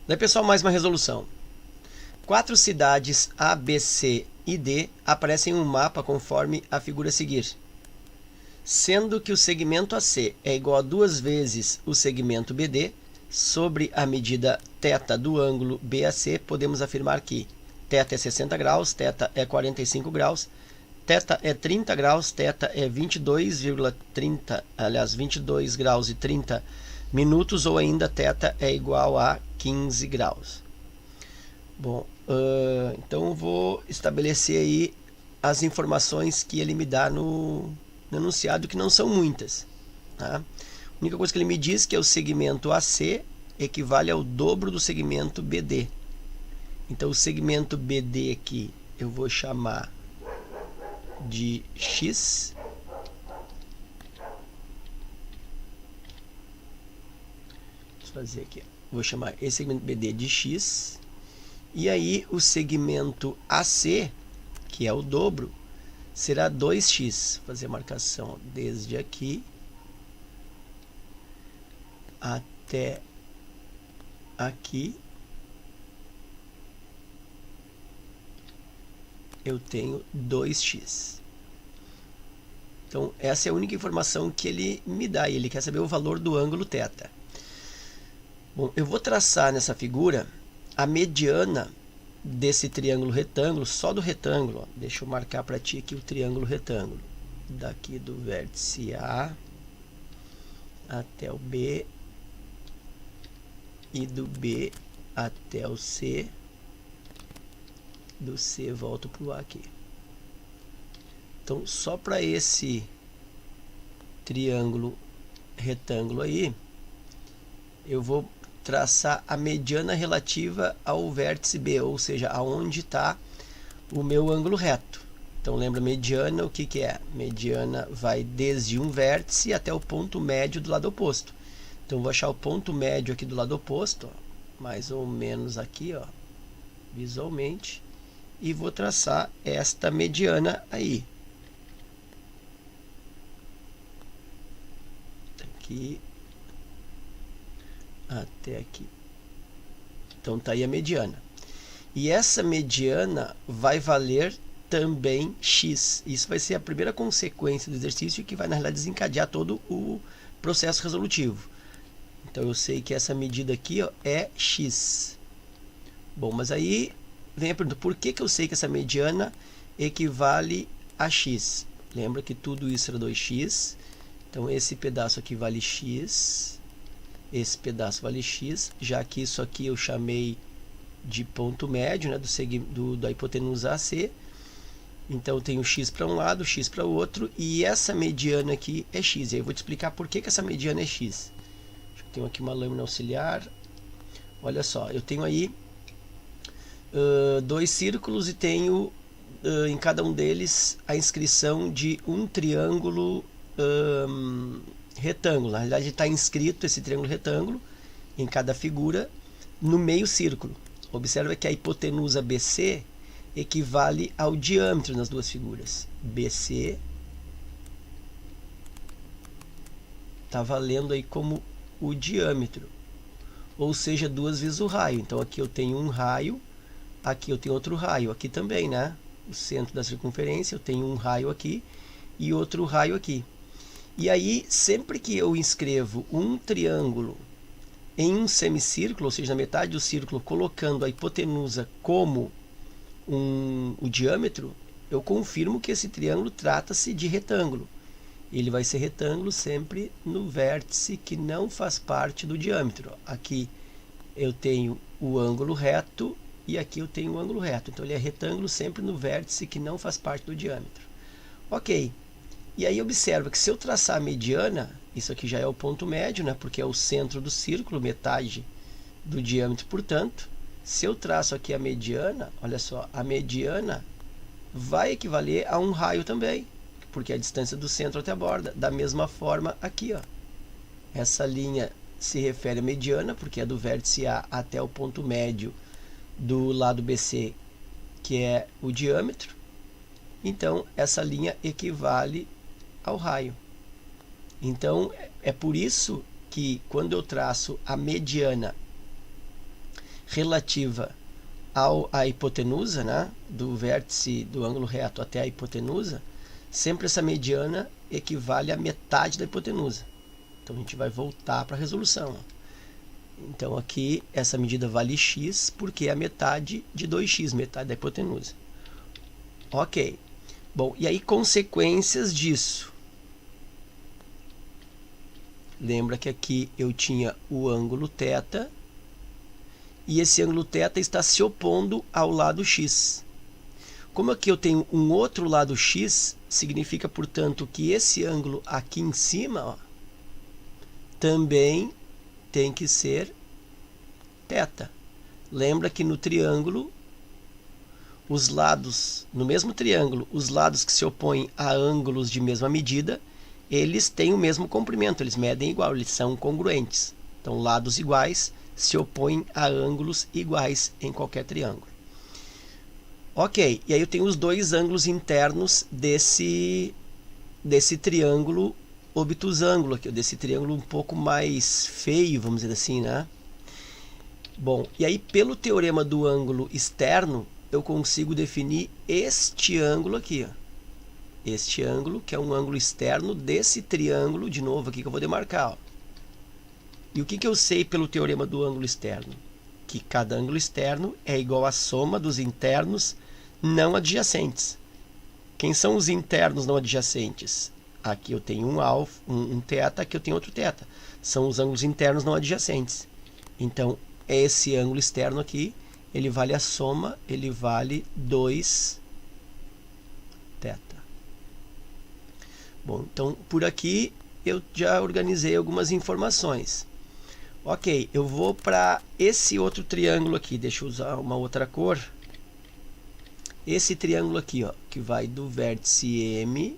Daí, pessoal, mais uma resolução. 4 cidades A, B, C e D aparecem em um mapa conforme a figura a seguir. Sendo que o segmento AC é igual a 2 vezes o segmento BD, sobre a medida θ do ângulo BAC, podemos afirmar que θ é 60 graus, θ é 45 graus, θ é 30 graus, θ é 22 graus e 30 minutos, ou ainda θ é igual a 15 graus. Bom, então eu vou estabelecer aí as informações que ele me dá no enunciado, que não são muitas. Tá? A única coisa que ele me diz que é o segmento AC equivale ao dobro do segmento BD. Então o segmento BD aqui eu vou chamar de X. Deixa eu fazer aqui. Vou chamar esse segmento BD de X. E aí o segmento AC, que é o dobro, será 2x. Vou fazer a marcação desde aqui até aqui. Eu tenho 2x. Então, essa é a única informação que ele me dá. E ele quer saber o valor do ângulo θ. Bom, eu vou traçar nessa figura a mediana desse triângulo retângulo, só do retângulo. Ó. Deixa eu marcar para ti aqui o triângulo retângulo. Daqui do vértice A até o B e do B até o C. Do C volto para o A aqui. Então, só para esse triângulo retângulo aí, eu vou traçar a mediana relativa ao vértice B, ou seja, aonde está o meu ângulo reto. Então, lembra, mediana, o que que é? Mediana vai desde um vértice até o ponto médio do lado oposto. Então, vou achar o ponto médio aqui do lado oposto, ó, mais ou menos aqui, ó, visualmente, e vou traçar esta mediana aí. Aqui até aqui. Então tá aí a mediana. E essa mediana vai valer também x. Isso vai ser a primeira consequência do exercício, que vai na realidade desencadear todo o processo resolutivo. Então eu sei que essa medida aqui, ó, é x. Bom, mas aí vem a pergunta, por que eu sei que essa mediana equivale a x? Lembra que tudo isso era 2x. Então esse pedaço aqui vale x. Esse pedaço vale x, já que isso aqui eu chamei de ponto médio, né, da hipotenusa AC. Então eu tenho x para um lado, x para o outro, e essa mediana aqui é x. E aí eu vou te explicar por que essa mediana é x. Eu tenho aqui uma lâmina auxiliar. Olha só, eu tenho aí dois círculos e tenho em cada um deles a inscrição de um triângulo retângulo. Na realidade está inscrito esse triângulo retângulo em cada figura no meio círculo. Observa que a hipotenusa BC equivale ao diâmetro nas duas figuras. BC está valendo aí como o diâmetro, ou seja, 2 vezes o raio. Então aqui eu tenho um raio, aqui eu tenho outro raio, aqui também, né? O centro da circunferência, eu tenho um raio aqui e outro raio aqui. E aí, sempre que eu inscrevo um triângulo em um semicírculo, ou seja, na metade do círculo, colocando a hipotenusa como o diâmetro, eu confirmo que esse triângulo trata-se de retângulo. Ele vai ser retângulo sempre no vértice que não faz parte do diâmetro. Aqui eu tenho o ângulo reto e aqui eu tenho o ângulo reto. Então ele é retângulo sempre no vértice que não faz parte do diâmetro. Ok. E aí observa que se eu traçar a mediana, isso aqui já é o ponto médio, né? Porque é o centro do círculo, metade do diâmetro, portanto, se eu traço aqui a mediana, olha só, a mediana vai equivaler a um raio também, porque é a distância do centro até a borda. Da mesma forma aqui, ó, essa linha se refere à mediana, porque é do vértice A até o ponto médio do lado BC, que é o diâmetro. Então, essa linha equivale ao raio. Então, é por isso que quando eu traço a mediana relativa à hipotenusa, né? Do vértice do ângulo reto até a hipotenusa, sempre essa mediana equivale à metade da hipotenusa. Então a gente vai voltar para a resolução. Então aqui essa medida vale x porque é a metade de 2x, metade da hipotenusa. Ok. Bom, e aí consequências disso. Lembra que aqui eu tinha o ângulo θ e esse ângulo θ está se opondo ao lado x. Como aqui eu tenho um outro lado x, significa, portanto, que esse ângulo aqui em cima, ó, também tem que ser θ. Lembra que no triângulo, os lados, no mesmo triângulo, os lados que se opõem a ângulos de mesma medida, eles têm o mesmo comprimento, eles medem igual, eles são congruentes. Então, lados iguais se opõem a ângulos iguais em qualquer triângulo. Ok, e aí eu tenho os dois ângulos internos desse triângulo obtusângulo aqui, desse triângulo um pouco mais feio, vamos dizer assim, né? Bom, e aí pelo teorema do ângulo externo, eu consigo definir este ângulo aqui, ó. Este ângulo, que é um ângulo externo desse triângulo, de novo aqui que eu vou demarcar, ó. E o que eu sei pelo teorema do ângulo externo? Que cada ângulo externo é igual à soma dos internos não adjacentes. Quem são os internos não adjacentes? Aqui eu tenho um θ, aqui eu tenho outro θ. São os ângulos internos não adjacentes. Então, esse ângulo externo aqui, ele vale a soma, ele vale 2θ. Bom, então, por aqui eu já organizei algumas informações. Ok, eu vou para esse outro triângulo aqui. Deixa eu usar uma outra cor. Esse triângulo aqui, ó, que vai do vértice M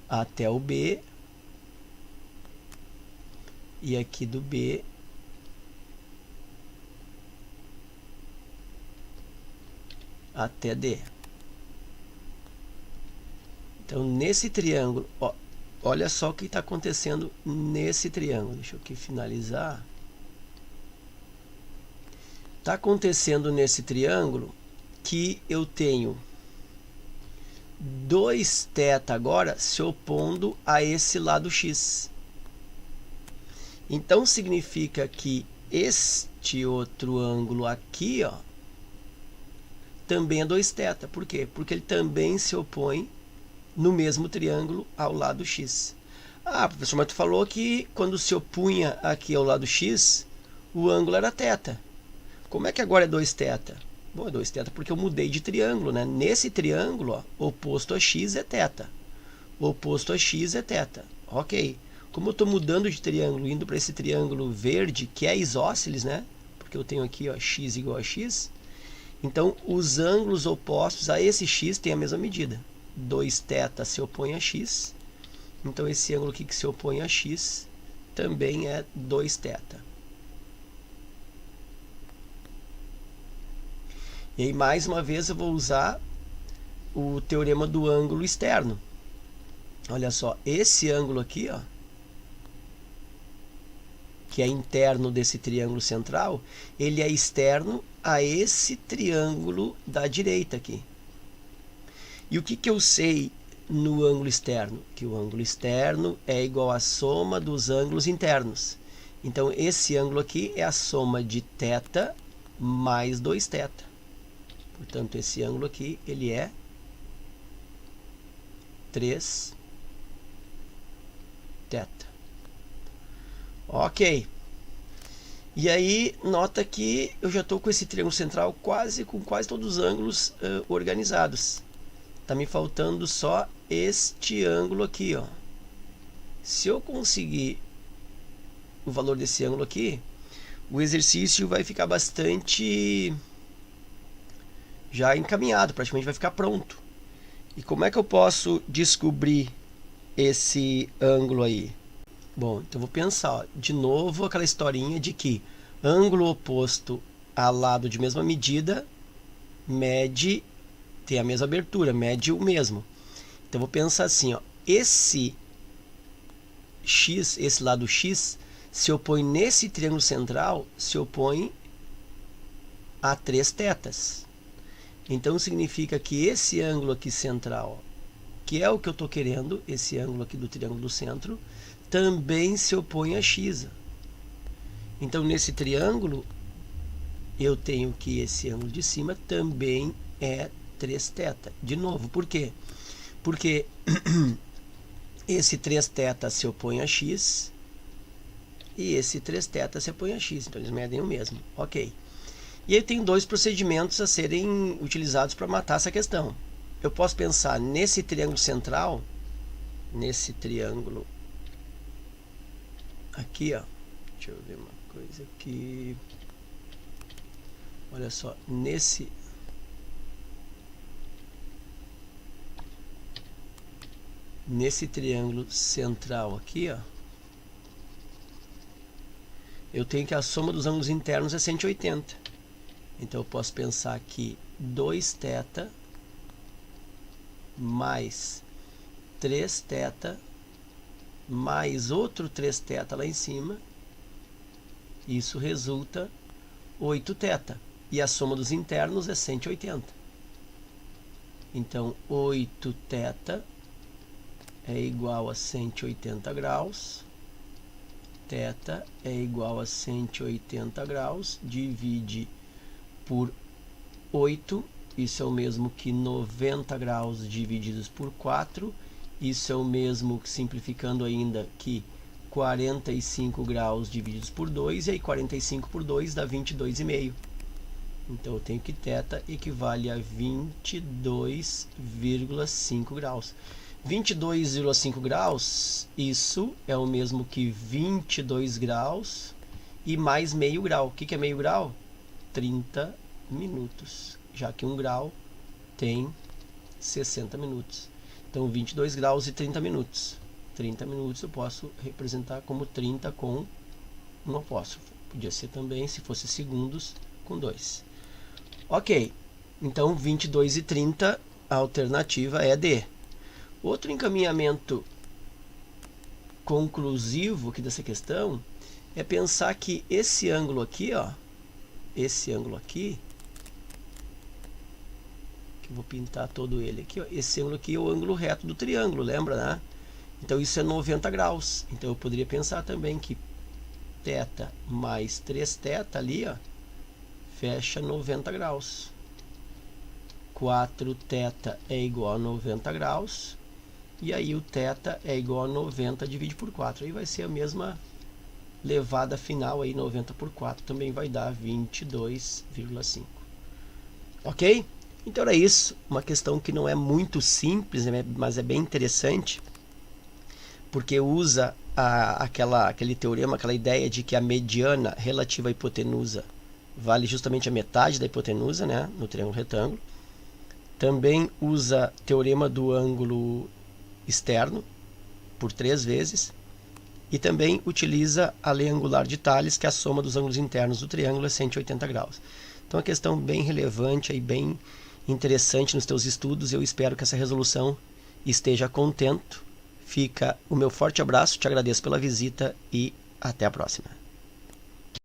até o B. E aqui do B até D. Então, nesse triângulo, ó, olha só o que está acontecendo nesse triângulo. Deixa eu aqui finalizar. Está acontecendo nesse triângulo que eu tenho 2θ agora se opondo a esse lado x. Então, significa que este outro ângulo aqui, ó, também é 2θ. Por quê? Porque ele também se opõe no mesmo triângulo ao lado x. Ah, professor, mas tu falou que quando se opunha aqui ao lado x, o ângulo era θ. Como é que agora é 2θ? Bom, é 2θ porque eu mudei de triângulo, né? Nesse triângulo, ó, oposto a x é θ. Oposto a x é θ. Ok. Como eu estou mudando de triângulo, indo para esse triângulo verde, que é isósceles, né? Porque eu tenho aqui, ó, x igual a x. Então, os ângulos opostos a esse x têm a mesma medida. 2θ se opõe a x. Então, esse ângulo aqui que se opõe a x também é 2θ. E aí, mais uma vez, eu vou usar o teorema do ângulo externo. Olha só, esse ângulo aqui, ó, que é interno desse triângulo central, ele é externo a esse triângulo da direita aqui. E o que eu sei no ângulo externo? Que o ângulo externo é igual à soma dos ângulos internos. Então, esse ângulo aqui é a soma de θ mais 2θ. Portanto, esse ângulo aqui, ele é 3θ. Ok. E aí, nota que eu já estou com esse triângulo central com quase todos os ângulos organizados. Está me faltando só este ângulo aqui, ó. Se eu conseguir o valor desse ângulo aqui, o exercício vai ficar bastante já encaminhado, praticamente vai ficar pronto. E como é que eu posso descobrir esse ângulo aí? Bom, então vou pensar, ó, de novo aquela historinha de que ângulo oposto a lado de mesma medida mede, tem a mesma abertura, mede o mesmo. Então vou pensar assim, ó, esse x, esse lado x, se opõe nesse triângulo central, se opõe a 3 tetas. Então, significa que esse ângulo aqui central, que é o que eu estou querendo, esse ângulo aqui do triângulo do centro, também se opõe a x. Então, nesse triângulo, eu tenho que esse ângulo de cima também é 3 θ. De novo, por quê? Porque esse 3 θ se opõe a x e esse 3 θ se opõe a x. Então, eles medem o mesmo. Ok. E aí tem dois procedimentos a serem utilizados para matar essa questão. Eu posso pensar nesse triângulo central, nesse triângulo aqui, ó. Deixa eu ver uma coisa aqui. Olha só, nesse triângulo central aqui, ó, eu tenho que a soma dos ângulos internos é 180. Então, eu posso pensar que 2θ mais 3θ mais outro 3θ lá em cima, isso resulta 8θ. E a soma dos internos é 180. Então, 8θ é igual a 180 graus. Θ é igual a 180 graus. Divide por 8. Isso é o mesmo que 90 graus divididos por 4. Isso é o mesmo, simplificando ainda, que 45 graus divididos por 2. E aí 45 por 2 dá 22,5. Então, eu tenho que θ equivale a 22,5 graus. 22,5 graus, isso é o mesmo que 22 graus e mais meio grau. O que é meio grau? 30 minutos, já que 1 grau tem 60 minutos. Então, 22 graus e 30 minutos. 30 minutos eu posso representar como 30 com um apóstrofo. Podia ser também, se fosse segundos, com 2. Ok, então 22 e 30, a alternativa é D. Outro encaminhamento conclusivo aqui dessa questão é pensar que esse ângulo aqui, ó, esse ângulo aqui, que eu vou pintar todo ele aqui, ó, esse ângulo aqui é o ângulo reto do triângulo, lembra, né? Então, isso é 90 graus. Então, eu poderia pensar também que θ mais 3θ ali, ó, fecha 90 graus. 4θ é igual a 90 graus. E aí o θ é igual a 90 dividido por 4. Aí vai ser a mesma levada final, aí 90 por 4 também vai dar 22,5. Ok? Então era isso. Uma questão que não é muito simples, mas é bem interessante, porque usa aquele teorema, aquela ideia de que a mediana relativa à hipotenusa vale justamente a metade da hipotenusa, né, no triângulo retângulo. Também usa teorema do ângulo externo por 3 vezes. E também utiliza a lei angular de Thales, que é a soma dos ângulos internos do triângulo é 180 graus. Então, é uma questão bem relevante e bem interessante nos teus estudos. Eu espero que essa resolução esteja contento. Fica o meu forte abraço, te agradeço pela visita e até a próxima.